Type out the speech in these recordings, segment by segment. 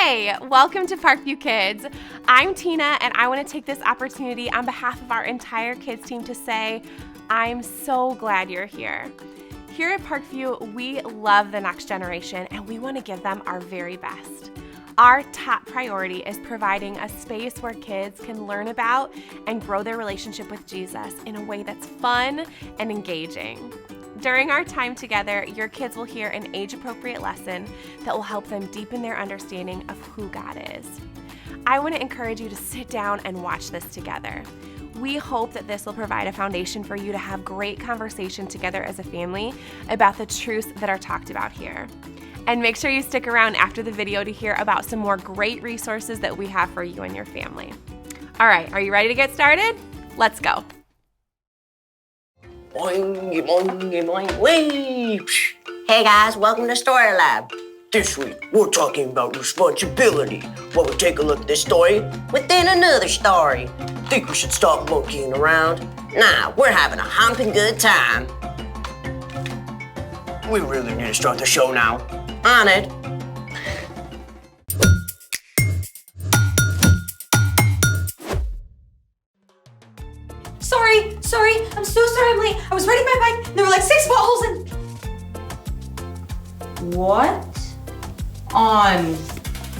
Hey, welcome to Parkview Kids. I'm Tina, and I want to take this opportunity on behalf of our entire kids team to say, I'm so glad you're here. Here at Parkview, we love the next generation, and we want to give them our very best. Our top priority is providing a space where kids can learn about and grow their relationship with Jesus in a way that's fun and engaging. During our time together, your kids will hear an age-appropriate lesson that will help them deepen their understanding of who God is. I want to encourage you to sit down and watch this together. We hope that this will provide a foundation for you to have great conversation together as a family about the truths that are talked about here. And make sure you stick around after the video to hear about some more great resources that we have for you and your family. All right, are you ready to get started? Let's go. Boingy, boingy, boing, wee. Hey guys, welcome to Story Lab. This week, we're talking about responsibility. While we take a look at this story within another story. Think we should stop monkeying around? Nah, we're having a humping good time. We really need to start the show now. On it. Sorry, I'm so sorry I'm late. I was riding my bike and there were like 6 potholes and... What on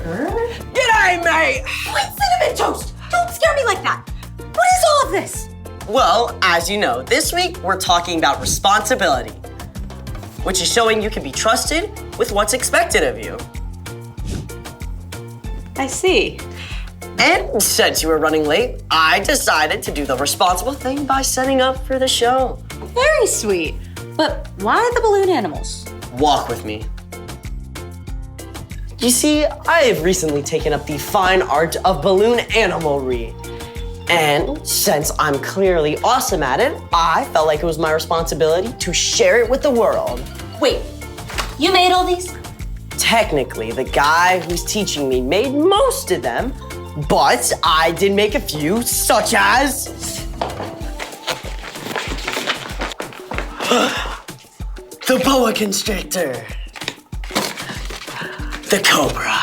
earth? G'day, mate! Wait, Cinnamon Toast! Don't scare me like that! What is all of this? Well, as you know, this week we're talking about responsibility, which is showing you can be trusted with what's expected of you. I see. And since you were running late, I decided to do the responsible thing by setting up for the show. Very sweet. But why the balloon animals? Walk with me. You see, I have recently taken up the fine art of balloon animalry. And since I'm clearly awesome at it, I felt like it was my responsibility to share it with the world. Wait, you made all these? Technically, the guy who's teaching me made most of them, but I did make a few, such as... the boa constrictor, the cobra,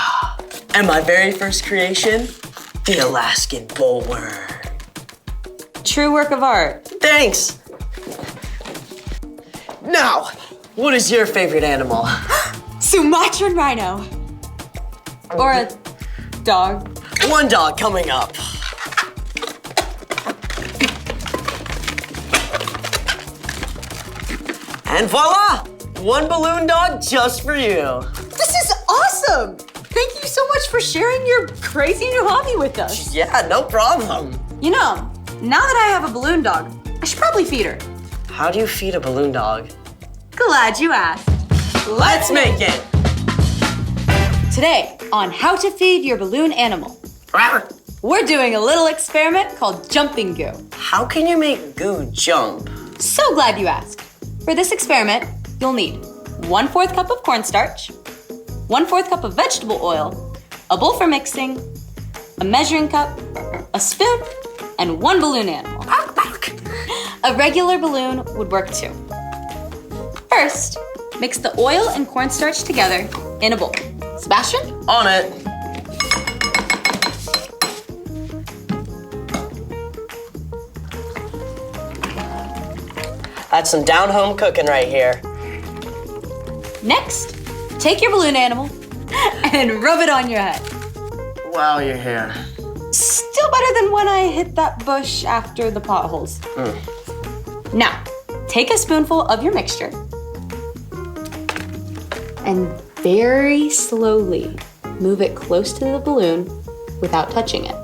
and my very first creation, the Alaskan bullworm. True work of art. Thanks. Now, what is your favorite animal? Sumatran rhino. Or a dog. One dog coming up. And voila! One balloon dog just for you. This is awesome! Thank you so much for sharing your crazy new hobby with us. Yeah, no problem. You know, now that I have a balloon dog, I should probably feed her. How do you feed a balloon dog? Glad you asked. Let's make it! Today, on how to feed your balloon animal, we're doing a little experiment called jumping goo. How can you make goo jump? So glad you asked. For this experiment, you'll need 1/4 cup of cornstarch, 1/4 cup of vegetable oil, a bowl for mixing, a measuring cup, a spoon, and 1 balloon animal. A regular balloon would work too. First, mix the oil and cornstarch together in a bowl. Sebastian? On it. That's some down-home cooking right here. Next, take your balloon animal and rub it on your head. Wow, your hair. Still better than when I hit that bush after the potholes. Now, take a spoonful of your mixture and very slowly move it close to the balloon without touching it.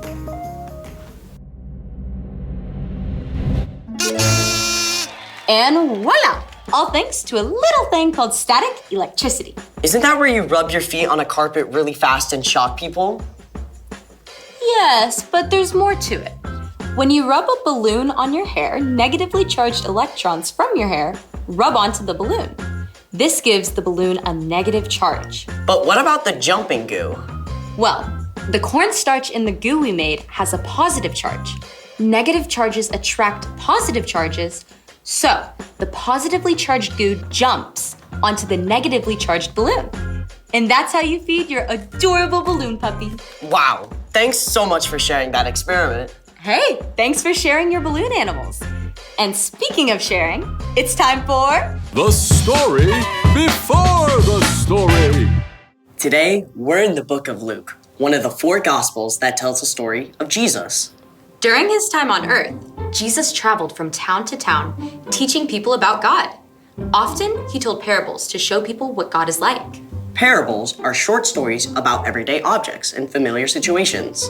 And voila! All thanks to a little thing called static electricity. Isn't that where you rub your feet on a carpet really fast and shock people? Yes, but there's more to it. When you rub a balloon on your hair, negatively charged electrons from your hair rub onto the balloon. This gives the balloon a negative charge. But what about the jumping goo? Well, the cornstarch in the goo we made has a positive charge. Negative charges attract positive charges, so the positively charged goo jumps onto the negatively charged balloon. And that's how you feed your adorable balloon puppy. Wow, thanks so much for sharing that experiment. Hey, thanks for sharing your balloon animals. And speaking of sharing, it's time for... The story before the story. Today, we're in the book of Luke, one of the 4 Gospels that tells the story of Jesus. During his time on Earth, Jesus traveled from town to town, teaching people about God. Often, he told parables to show people what God is like. Parables are short stories about everyday objects and familiar situations,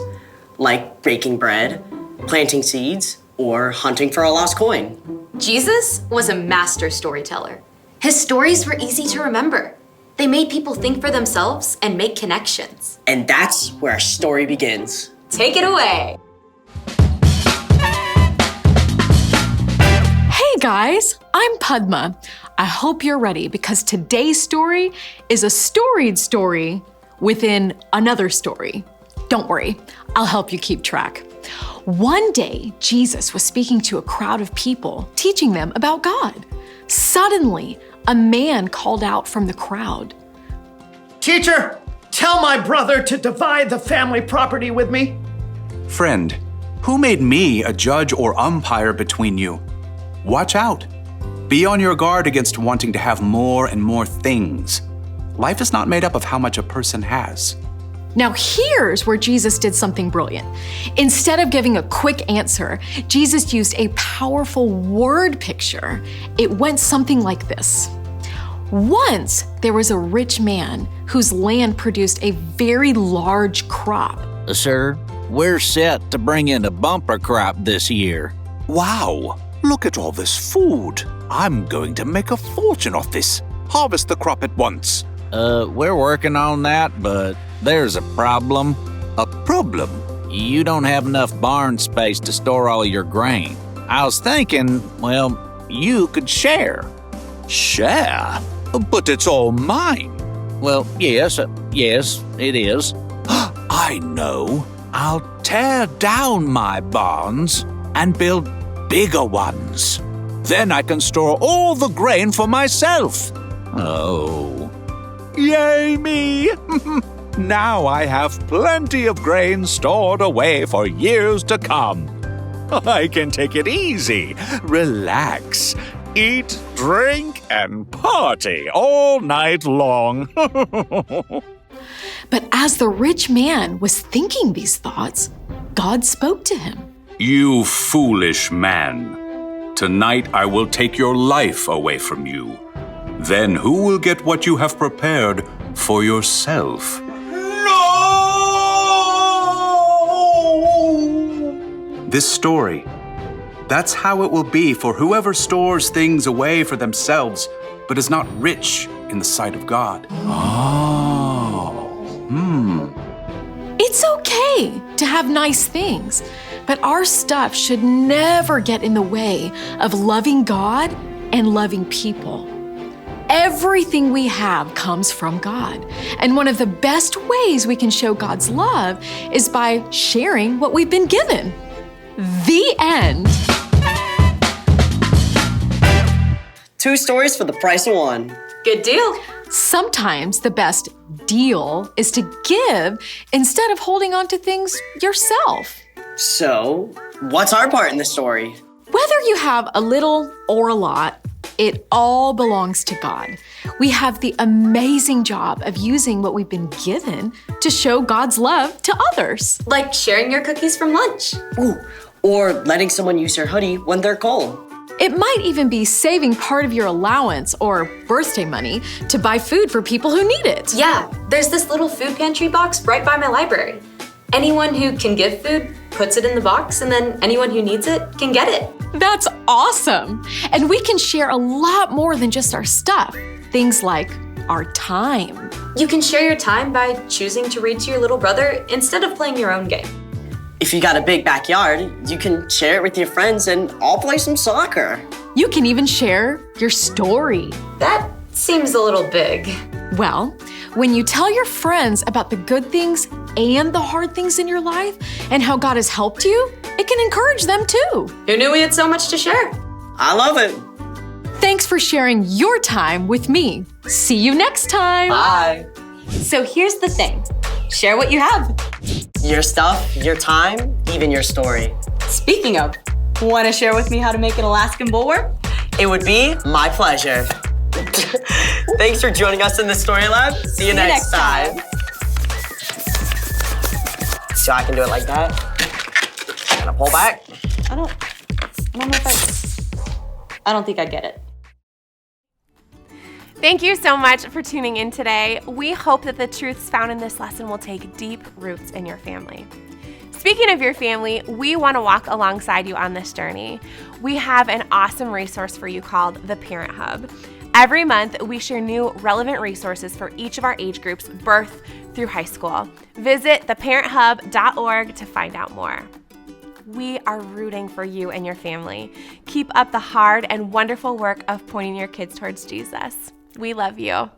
like baking bread, planting seeds, or hunting for a lost coin. Jesus was a master storyteller. His stories were easy to remember. They made people think for themselves and make connections. And that's where our story begins. Take it away. Hey guys, I'm Padma. I hope you're ready because today's story is a storied story within another story. Don't worry, I'll help you keep track. One day, Jesus was speaking to a crowd of people, teaching them about God. Suddenly, a man called out from the crowd. Teacher, tell my brother to divide the family property with me. Friend, who made me a judge or umpire between you? Watch out. Be on your guard against wanting to have more and more things. Life is not made up of how much a person has. Now here's where Jesus did something brilliant. Instead of giving a quick answer, Jesus used a powerful word picture. It went something like this. Once there was a rich man whose land produced a very large crop. Sir, we're set to bring in a bumper crop this year. Wow, look at all this food. I'm going to make a fortune off this. Harvest the crop at once. We're working on that, but there's a problem. A problem? You don't have enough barn space to store all your grain. I was thinking, well, you could share. Share? But it's all mine. Well, yes, it is. I know. I'll tear down my barns and build bigger ones. Then I can store all the grain for myself. Oh. Yay me! Now I have plenty of grain stored away for years to come. I can take it easy, relax, eat, drink, and party all night long. But as the rich man was thinking these thoughts, God spoke to him. You foolish man. Tonight I will take your life away from you. Then who will get what you have prepared for yourself? No! This story, that's how it will be for whoever stores things away for themselves, but is not rich in the sight of God. It's okay to have nice things, but our stuff should never get in the way of loving God and loving people. Everything we have comes from God. And one of the best ways we can show God's love is by sharing what we've been given. The end. 2 stories for the price of 1. Good deal. Sometimes the best deal is to give instead of holding on to things yourself. So, what's our part in the story? Whether you have a little or a lot, it all belongs to God. We have the amazing job of using what we've been given to show God's love to others. Like sharing your cookies from lunch. Ooh, or letting someone use your hoodie when they're cold. It might even be saving part of your allowance or birthday money to buy food for people who need it. Yeah, there's this little food pantry box right by my library. Anyone who can give food puts it in the box, and then anyone who needs it can get it. That's awesome. And we can share a lot more than just our stuff. Things like our time. You can share your time by choosing to read to your little brother instead of playing your own game. If you got a big backyard, you can share it with your friends and all play some soccer. You can even share your story. That seems a little big. Well, when you tell your friends about the good things and the hard things in your life and how God has helped you, it can encourage them too. Who knew we had so much to share? I love it. Thanks for sharing your time with me. See you next time. Bye. So here's the thing. Share what you have. Your stuff, your time, even your story. Speaking of, want to share with me how to make an Alaskan bullworm? It would be my pleasure. Thanks for joining us in the Story Lab. See you next time. So I can do it like that. Gonna pull back. I don't think I get it. Thank you so much for tuning in today. We hope that the truths found in this lesson will take deep roots in your family. Speaking of your family, we want to walk alongside you on this journey. We have an awesome resource for you called the Parent Hub. Every month, we share new relevant resources for each of our age groups, birth through high school. Visit theparenthub.org to find out more. We are rooting for you and your family. Keep up the hard and wonderful work of pointing your kids towards Jesus. We love you.